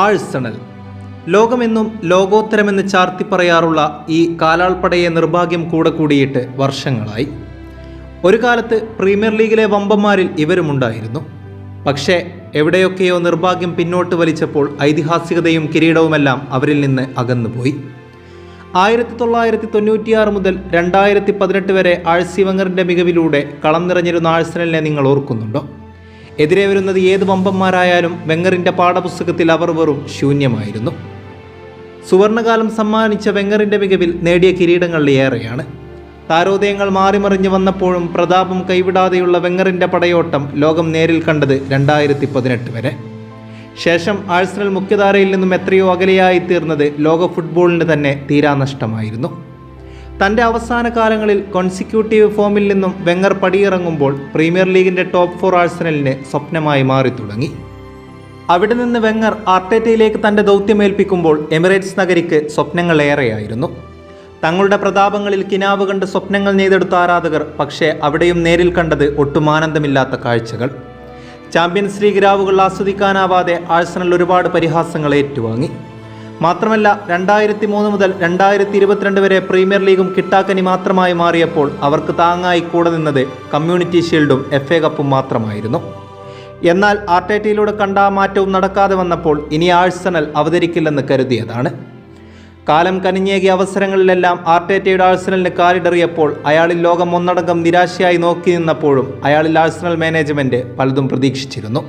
Arsenal ലോകമെന്നും ലോകോത്തരമെന്ന് ചാർത്തി പറയാറുള്ള ഈ കാലാൾപ്പടയെ നിർഭാഗ്യം കൂടെ കൂടിയിട്ട് വർഷങ്ങളായി. ഒരു കാലത്ത് പ്രീമിയർ ലീഗിലെ വമ്പന്മാരിൽ ഇവരുമുണ്ടായിരുന്നു. പക്ഷേ എവിടെയൊക്കെയോ നിർഭാഗ്യം പിന്നോട്ട് വലിച്ചപ്പോൾ ഐതിഹാസികതയും കിരീടവുമെല്ലാം അവരിൽ നിന്ന് അകന്നുപോയി. 1996 മുതൽ 2018 വരെ ആഴ്സി വെങ്ങറിൻ്റെ മികവിലൂടെ കളം നിറഞ്ഞിരുന്ന ആഴ്സണലിനെ നിങ്ങൾ ഓർക്കുന്നുണ്ടോ? എതിരെ വരുന്നത് ഏത് വമ്പന്മാരായാലും വെങ്ങറിൻ്റെ പാഠപുസ്തകത്തിൽ അവർ വെറും ശൂന്യമായിരുന്നു. സുവർണകാലം സമ്മാനിച്ച വെങ്ങറിൻ്റെ മികവിൽ നേടിയ കിരീടങ്ങൾ ഏറെയാണ്. താരോദയങ്ങൾ മാറിമറിഞ്ഞു വന്നപ്പോഴും പ്രതാപം കൈവിടാതെയുള്ള വെങ്ങറിൻ്റെ പടയോട്ടം ലോകം നേരിൽ കണ്ടത് 2018 വരെ. ശേഷം ആഴ്സണൽ മുഖ്യധാരയിൽ നിന്നും എത്രയോ അകലെയായി തീർന്നത് ലോക ഫുട്ബോളിന് തന്നെ തീരാനഷ്ടമായിരുന്നു. തൻ്റെ അവസാന കാലങ്ങളിൽ കോൺസിക്യൂട്ടീവ് ഫോമിൽ നിന്നും വെങ്ങർ പടിയിറങ്ങുമ്പോൾ പ്രീമിയർ ലീഗിൻ്റെ ടോപ്പ് 4 ആഴ്സണലിന് സ്വപ്നമായി മാറി തുടങ്ങി. അവിടെ നിന്ന് വെങ്ങർ ആർട്ടേറ്റയിലേക്ക് തൻ്റെ ദൗത്യമേൽപ്പിക്കുമ്പോൾ എമിറേറ്റ്സ് നഗരിക്ക് സ്വപ്നങ്ങൾ ഏറെയായിരുന്നു. തങ്ങളുടെ പ്രതാപങ്ങളിൽ കിനാവ് കണ്ട് സ്വപ്നങ്ങൾ നെയ്തെടുത്ത ആരാധകർ പക്ഷേ അവിടെയും നേരിൽ കണ്ടത് ഒട്ടും ആനന്ദമില്ലാത്ത കാഴ്ചകൾ. ചാമ്പ്യൻസ് ലീഗ് രാവുകൾ ആസ്വദിക്കാനാവാതെ ആഴ്സണൽ ഒരുപാട് പരിഹാസങ്ങൾ ഏറ്റുവാങ്ങി. മാത്രമല്ല 2003 മുതൽ 2022 വരെ പ്രീമിയർ ലീഗും കിട്ടാക്കനി മാത്രമായി മാറിയപ്പോൾ അവർക്ക് താങ്ങായി കൂടെ നിന്നത് കമ്മ്യൂണിറ്റി ഷീൽഡും FA കപ്പും മാത്രമായിരുന്നു. എന്നാൽ ആർട്ടേറ്റയിലൂടെ കണ്ട മാറ്റവും നടക്കാതെ വന്നപ്പോൾ ഇനി ആഴ്സണൽ അവതരിക്കില്ലെന്ന് കരുതിയതാണ്. കാലം കനിഞ്ഞേകിയ അവസരങ്ങളിലെല്ലാം ആർട്ടേറ്റയുടെ ആഴ്സണലിന് കാലിടറിയപ്പോൾ അയാളിൽ ലോകം ഒന്നടങ്കം നിരാശയായി നോക്കി നിന്നപ്പോഴും അയാളിൽ ആഴ്സണൽ മാനേജ്മെൻറ്റ് പലതും പ്രതീക്ഷിച്ചിരുന്നു.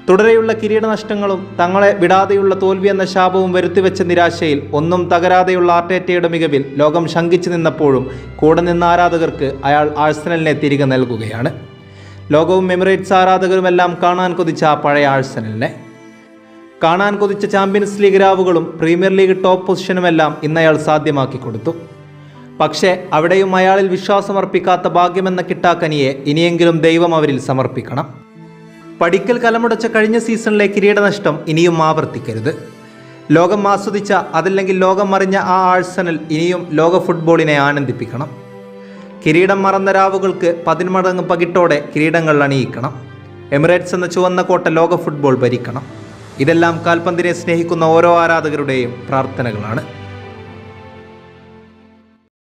തുടരെയുള്ള കിരീടനഷ്ടങ്ങളും തങ്ങളെ വിടാതെയുള്ള തോൽവി എന്ന ശാപവും വരുത്തിവെച്ച നിരാശയിൽ ഒന്നും തകരാതെയുള്ള ആർട്ടേറ്റയുടെ മികവിൽ ലോകം ശങ്കിച്ചു നിന്നപ്പോഴും കൂടെ നിന്ന ആരാധകർക്ക് അയാൾ ആഴ്സണലിനെ തിരികെ നൽകുകയാണ്. ലോകവും എമിറേറ്റ്സ് ആരാധകരുമെല്ലാം കാണാൻ കൊതിച്ച ആ പഴയ ആഴ്സണലിനെ, കാണാൻ കൊതിച്ച ചാമ്പ്യൻസ് ലീഗ് രാവുകളും പ്രീമിയർ ലീഗ് ടോപ്പ് പൊസിഷനുമെല്ലാം ഇന്നയാൾ സാധ്യമാക്കി കൊടുത്തു. പക്ഷേ അവിടെയും അയാളിൽ വിശ്വാസമർപ്പിക്കാത്ത ഭാഗ്യമെന്ന കിട്ടാക്കനിയെ ഇനിയെങ്കിലും ദൈവം അവരിൽ സമർപ്പിക്കണം. പടിക്കൽ കലമുടച്ച കഴിഞ്ഞ സീസണിലെ കിരീടനഷ്ടം ഇനിയും ആവർത്തിക്കരുത്. ലോകം ആസ്വദിച്ച അതല്ലെങ്കിൽ ലോകം അറിഞ്ഞ ആ ആഴ്സണൽ ഇനിയും ലോക ഫുട്ബോളിനെ ആനന്ദിപ്പിക്കണം. കിരീടം മറന്ന രാവുകൾക്ക് 10 മടങ്ങ് പകിട്ടോടെ കിരീടങ്ങൾ അണിയിക്കണം. എമിറേറ്റ്സ് എന്ന ചുവന്ന കോട്ട ലോക ഫുട്ബോൾ ഭരിക്കണം. ഇതെല്ലാം കാൽപന്തിനെ സ്നേഹിക്കുന്ന ഓരോ ആരാധകരുടെയും പ്രാർത്ഥനകളാണ്.